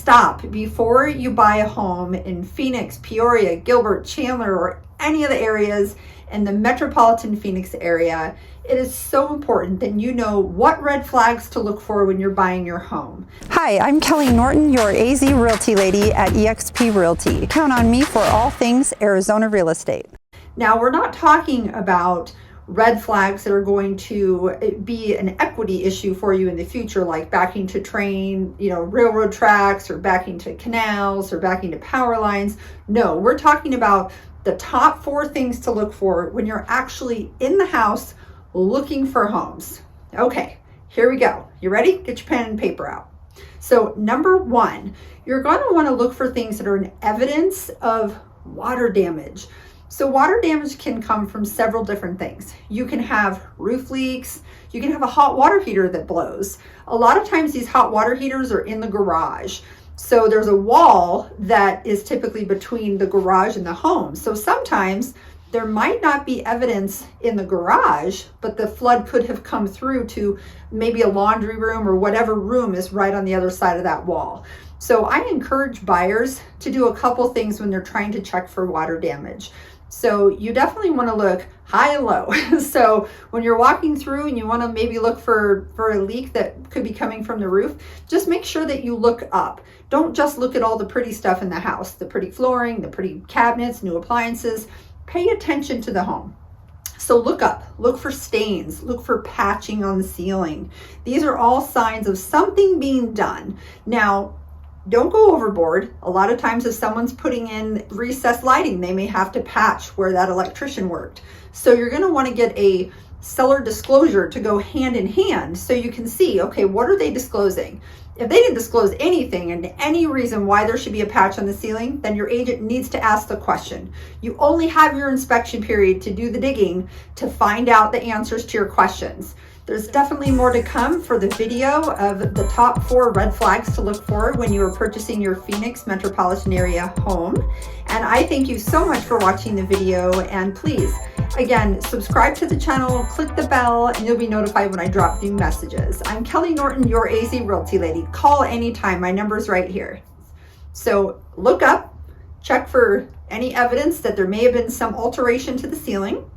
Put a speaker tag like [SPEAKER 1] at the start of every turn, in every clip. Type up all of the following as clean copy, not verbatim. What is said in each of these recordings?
[SPEAKER 1] stop before you buy a home in Phoenix, Peoria, Gilbert, Chandler, or any of the areas in the metropolitan Phoenix area. It is so important that you know what red flags to look for when you're buying your home.
[SPEAKER 2] Hi, I'm Kelley Norton, your AZ Realty lady at EXP Realty. Count on me for all things Arizona real estate.
[SPEAKER 1] Now, we're not talking about red flags that are going to be an equity issue for you in the future, like backing to train, railroad tracks, or backing to canals, or backing to power lines. No, we're talking about the top 4 things to look for when you're actually in the house looking for homes. Okay, here we go. You ready? Get your pen and paper out. So number 1, you're going to want to look for things that are an evidence of water damage. So water damage can come from several different things. You can have roof leaks. You can have a hot water heater that blows. A lot of times these hot water heaters are in the garage. So there's a wall that is typically between the garage and the home. So sometimes there might not be evidence in the garage, but the flood could have come through to maybe a laundry room or whatever room is right on the other side of that wall. So I encourage buyers to do a couple things when they're trying to check for water damage. So you definitely want to look high and low. So when you're walking through and you want to maybe look for a leak that could be coming from the roof, just make sure that you look up. Don't just look at all the pretty stuff in the house, the pretty flooring, the pretty cabinets, new appliances. Pay attention to the home. So look up, look for stains, look for patching on the ceiling. These are all signs of something being done. Now, don't go overboard. A lot of times if someone's putting in recessed lighting, they may have to patch where that electrician worked. So you're going to want to get a seller disclosure to go hand in hand so you can see, okay, what are they disclosing? If they didn't disclose anything and any reason why there should be a patch on the ceiling, then your agent needs to ask the question. You only have your inspection period to do the digging to find out the answers to your questions. There's definitely more to come for the video of the top 4 red flags to look for when you are purchasing your Phoenix Metropolitan Area home. And I thank you so much for watching the video, and please, again, subscribe to the channel, click the bell, and you'll be notified when I drop new messages. I'm Kelley Norton, your AZ Realty lady. Call anytime. My number's right here. So look up, check for any evidence that there may have been some alteration to the ceiling.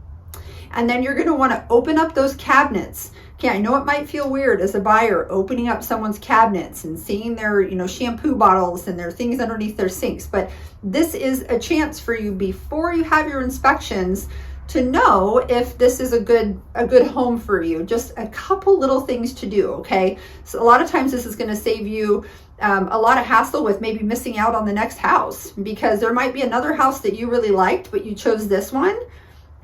[SPEAKER 1] And then you're going to want to open up those cabinets. Okay, I know it might feel weird as a buyer opening up someone's cabinets and seeing their, shampoo bottles and their things underneath their sinks, but this is a chance for you before you have your inspections to know if this is a good home for you. Just a couple little things to do, okay? So a lot of times this is going to save you a lot of hassle with maybe missing out on the next house, because there might be another house that you really liked, but you chose this one.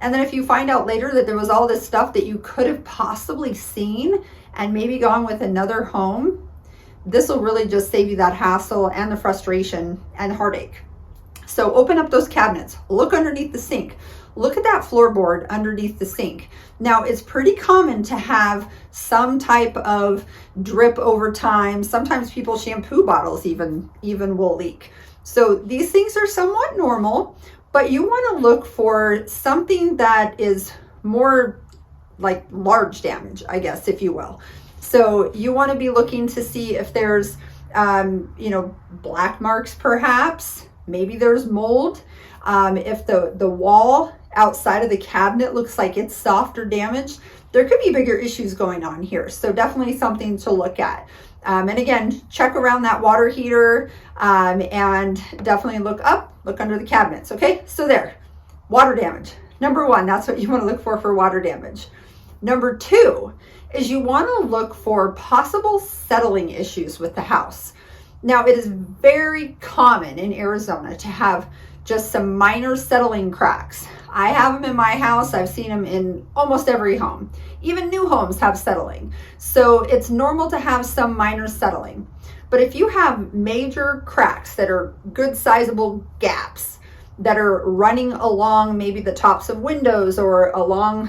[SPEAKER 1] And then if you find out later that there was all this stuff that you could have possibly seen and maybe gone with another home, this will really just save you that hassle and the frustration and heartache. So open up those cabinets, look underneath the sink, look at that floorboard underneath the sink. Now, it's pretty common to have some type of drip over time. Sometimes people's shampoo bottles even will leak. So these things are somewhat normal, but you want to look for something that is more like large damage, I guess, if you will. So you want to be looking to see if there's, black marks perhaps. Maybe there's mold. If the wall outside of the cabinet looks like it's soft or damaged, there could be bigger issues going on here. So definitely something to look at. And again, check around that water heater and definitely look up, look under the cabinets. Okay, so there, water damage. Number 1, that's what you want to look for water damage. Number 2 is you want to look for possible settling issues with the house. Now, it is very common in Arizona to have just some minor settling cracks. I have them in my house. I've seen them in almost every home. Even new homes have settling. So it's normal to have some minor settling. But if you have major cracks that are good sizable gaps that are running along maybe the tops of windows or along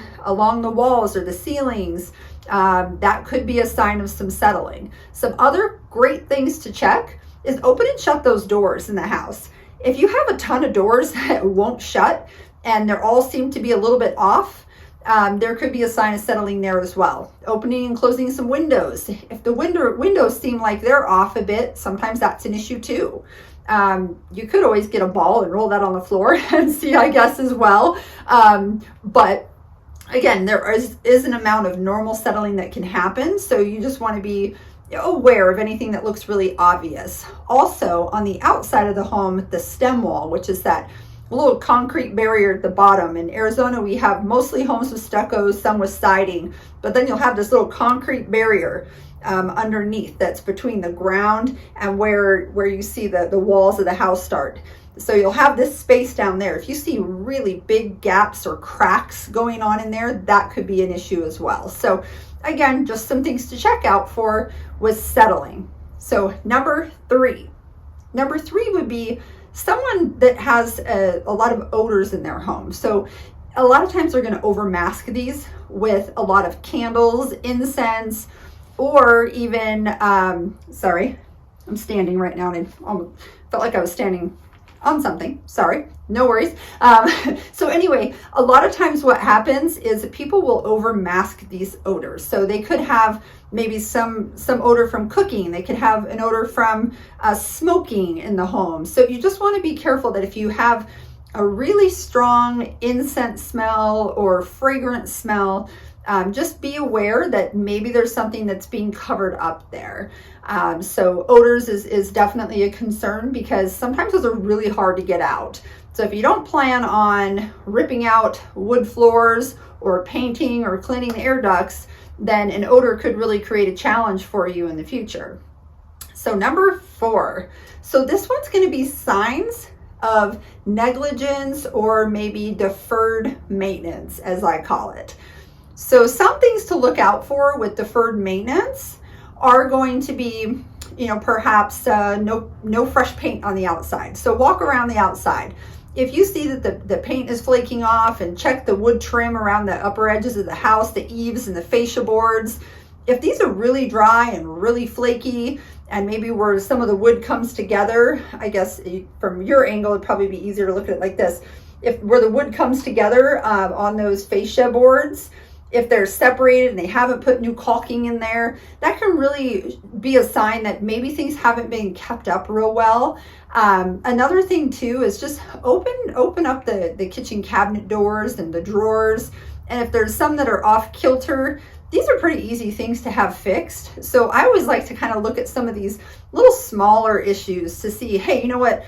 [SPEAKER 1] the walls or the ceilings, that could be a sign of some settling. Some other great things to check is open and shut those doors in the house. If you have a ton of doors that won't shut and they all seem to be a little bit off, there could be a sign of settling there as well. Opening and closing some windows. If the windows seem like they're off a bit, sometimes that's an issue too. You could always get a ball and roll that on the floor and see, I guess, as well. But again, there is an amount of normal settling that can happen. So you just want to be aware of anything that looks really obvious. Also, on the outside of the home, the stem wall, which is that little concrete barrier at the bottom. In Arizona, we have mostly homes with stucco, some with siding, but then you'll have this little concrete barrier underneath that's between the ground and where you see the walls of the house start. So you'll have this space down there. If you see really big gaps or cracks going on in there, that could be an issue as well. So again, just some things to check out for with settling. So number three would be someone that has a lot of odors in their home. So a lot of times they're going to overmask these with a lot of candles, incense, or even, sorry, I'm standing right now and I felt like I was standing on something. Sorry, no worries. So anyway, a lot of times what happens is that people will overmask these odors. So they could have maybe some odor from cooking. They could have an odor from smoking in the home. So you just want to be careful that if you have a really strong incense smell or fragrance smell, just be aware that maybe there's something that's being covered up there. So odors is definitely a concern because sometimes those are really hard to get out. So if you don't plan on ripping out wood floors or painting or cleaning the air ducts, then an odor could really create a challenge for you in the future. So number 4. So this one's going to be signs of negligence or maybe deferred maintenance, as I call it. So some things to look out for with deferred maintenance are going to be, perhaps no fresh paint on the outside. So walk around the outside. If you see that the paint is flaking off, and check the wood trim around the upper edges of the house, the eaves and the fascia boards. If these are really dry and really flaky, and maybe where some of the wood comes together, I guess from your angle, it'd probably be easier to look at it like this. If where the wood comes together on those fascia boards, if they're separated and they haven't put new caulking in there, that can really be a sign that maybe things haven't been kept up real well. Another thing too is just open up the kitchen cabinet doors and the drawers. And if there's some that are off kilter, these are pretty easy things to have fixed. So I always like to kind of look at some of these little smaller issues to see, hey, you know what?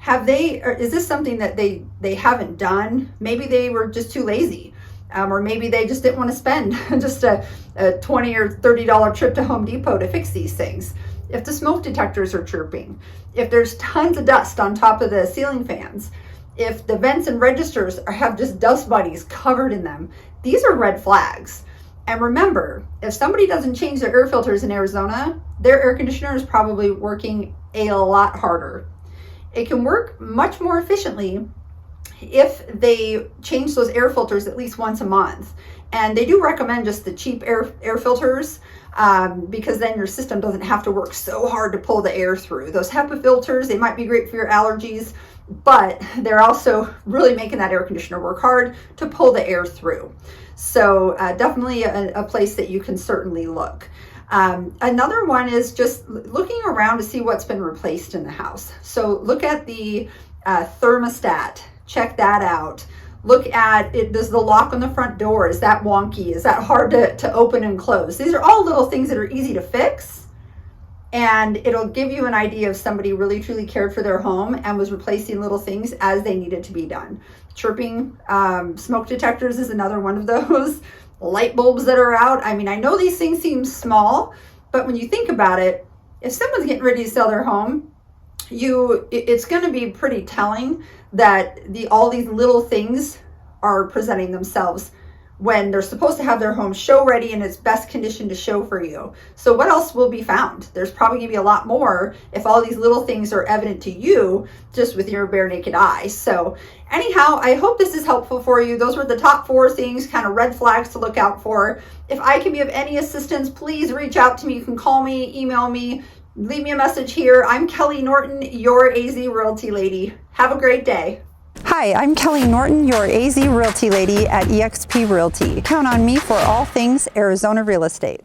[SPEAKER 1] Is this something that they haven't done? Maybe they were just too lazy. Or maybe they just didn't want to spend just a $20 or $30 trip to Home Depot to fix these things. If the smoke detectors are chirping, if there's tons of dust on top of the ceiling fans, if the vents and registers have just dust bunnies covered in them, these are red flags. And remember, if somebody doesn't change their air filters in Arizona, their air conditioner is probably working a lot harder. It can work much more efficiently if they change those air filters at least once a month. And they do recommend just the cheap air filters because then your system doesn't have to work so hard to pull the air through. Those HEPA filters, they might be great for your allergies, but they're also really making that air conditioner work hard to pull the air through. So definitely a place that you can certainly look. Another one is just looking around to see what's been replaced in the house. So look at the thermostat. Check that out. Look at it. Does the lock on the front door, is that wonky? Is that hard to open and close? These are all little things that are easy to fix, and it'll give you an idea if somebody really truly cared for their home and was replacing little things as they needed to be done. Chirping smoke detectors is another one of those. Light bulbs that are out. I mean, I know these things seem small, but when you think about it, if someone's getting ready to sell their home, it's going to be pretty telling that all these little things are presenting themselves when they're supposed to have their home show ready in its best condition to show for you. So what else will be found? There's probably going to be a lot more if all these little things are evident to you just with your bare naked eye. So anyhow, I hope this is helpful for you. Those were the top 4 things, kind of red flags to look out for. If I can be of any assistance, please reach out to me. You can call me, email me, leave me a message here. I'm Kelley Norton, your AZ Realty lady. Have a great day.
[SPEAKER 2] Hi, I'm Kelley Norton, your AZ Realty lady at EXP Realty. Count on me for all things Arizona real estate.